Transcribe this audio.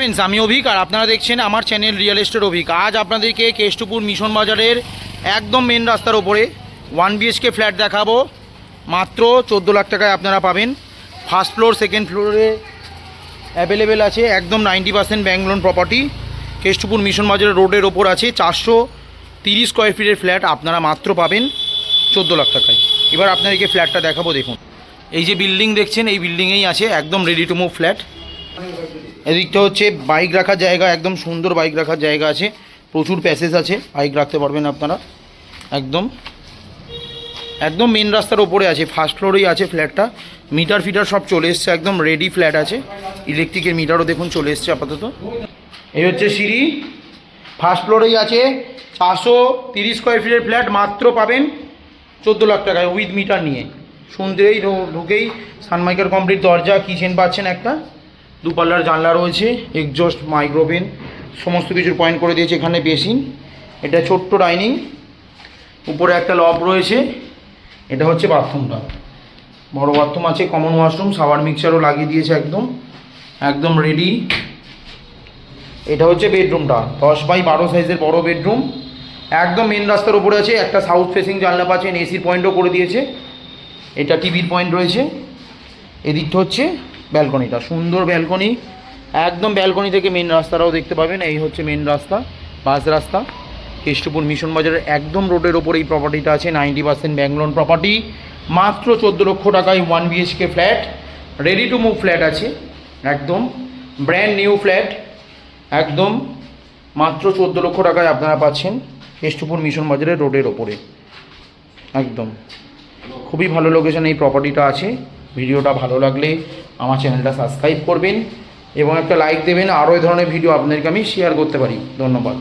Friends, আমি অভিক আর আপনারা দেখছেন আমার চ্যানেল রিয়েল এস্টেট অভিক। আজ আপনাদেরকে কেষ্টপুর মিশন বাজারের একদম মেন রাস্তার ওপরে 1 BHK ফ্ল্যাট দেখাবো। মাত্র 14 লাখ টাকায় আপনারা পাবেন। ফার্স্ট ফ্লোর সেকেন্ড ফ্লোরে অ্যাভেলেবেল আছে, একদম 90% bank loan property. Keshtopur mission বাজারের রোডের ওপর আছে 430 স্কোয়ার ফিটের ফ্ল্যাট আপনারা মাত্র পাবেন 14 লাখ টাকায়। এবার আপনাদেরকে ফ্ল্যাটটা দেখাবো। দেখুন, এই যে বিল্ডিং দেখছেন, এই বিল্ডিংয়েই আছে একদম রেডি টু মুভ ফ্ল্যাট। এদিকটা হচ্ছে বাইক রাখার জায়গা, একদম সুন্দর বাইক রাখার জায়গা আছে, প্রচুর প্যাসেজ আছে, বাইক রাখতে পারবেন আপনারা। একদম একদম মেন রাস্তার ওপরে আছে, ফার্স্ট ফ্লোরেই আছে ফ্ল্যাটটা। মিটার ফিটার সব চলে এসছে, একদম রেডি ফ্ল্যাট আছে। ইলেকট্রিকের মিটারও দেখুন চলে এসছে আপাতত। এই হচ্ছে সিঁড়ি, ফার্স্ট ফ্লোরেই আছে 430 স্কোয়ার ফিটের ফ্ল্যাট মাত্র পাবেন 14 লাখ টাকায় উইথ মিটার নিয়ে। শুনতেই ঢুকেই সানমাইকার কমপ্লিট দরজা, কিচেন পাচ্ছেন একটা, দুপাল্লার জানলা রয়েছে, এক্সজস্ট, মাইক্রোওভেন, সমস্ত কিছুর পয়েন্ট করে দিয়েছে। এখানে বেসিন, এটা ছোট্ট ডাইনিং, উপরে একটা লব রয়েছে। এটা হচ্ছে বাথরুমটা, বড় বাথরুম আছে, কমন ওয়াশরুম, শাওয়ার মিক্সারও লাগিয়ে দিয়েছে, একদম একদম রেডি। এটা হচ্ছে বেডরুমটা, 10x12 সাইজের বড় বেডরুম, একদম মেন রাস্তার উপরে আছে। একটা সাউথ ফেসিং জানলা পাচ্ছেন, এসির পয়েন্টও করে দিয়েছে। এটা টিভির পয়েন্ট রয়েছে। এদিকটা হচ্ছে ব্যালকনিটা, সুন্দর ব্যালকনি, একদম ব্যালকনি থেকে মেন রাস্তাটাও দেখতে পাবেন। এই হচ্ছে মেন রাস্তা, বাস রাস্তা। কেষ্টপুর মিশন বাজারের একদম রোডের ওপর এই প্রপার্টিটা আছে, 90% ব্যাংক লোন প্রপার্টি। মাত্র 14 লক্ষ টাকায় 1 BHK flat, ready to move flat আছে, একদম ব্র্যান্ড নিউ ফ্ল্যাট, একদম মাত্র 14 লক্ষ টাকায় আপনারা পাচ্ছেন কেষ্টপুর মিশন বাজারের রোডের ওপরে। একদম খুবই ভালো লোকেশন এই প্রপার্টিটা আছে। ভিডিওটা ভালো লাগলে আমার চ্যানেলটা সাবস্ক্রাইব করবেন এবং একটা লাইক দেবেন, আরও এই ধরনের ভিডিও আপনাদেরকে আমি শেয়ার করতে পারি। ধন্যবাদ।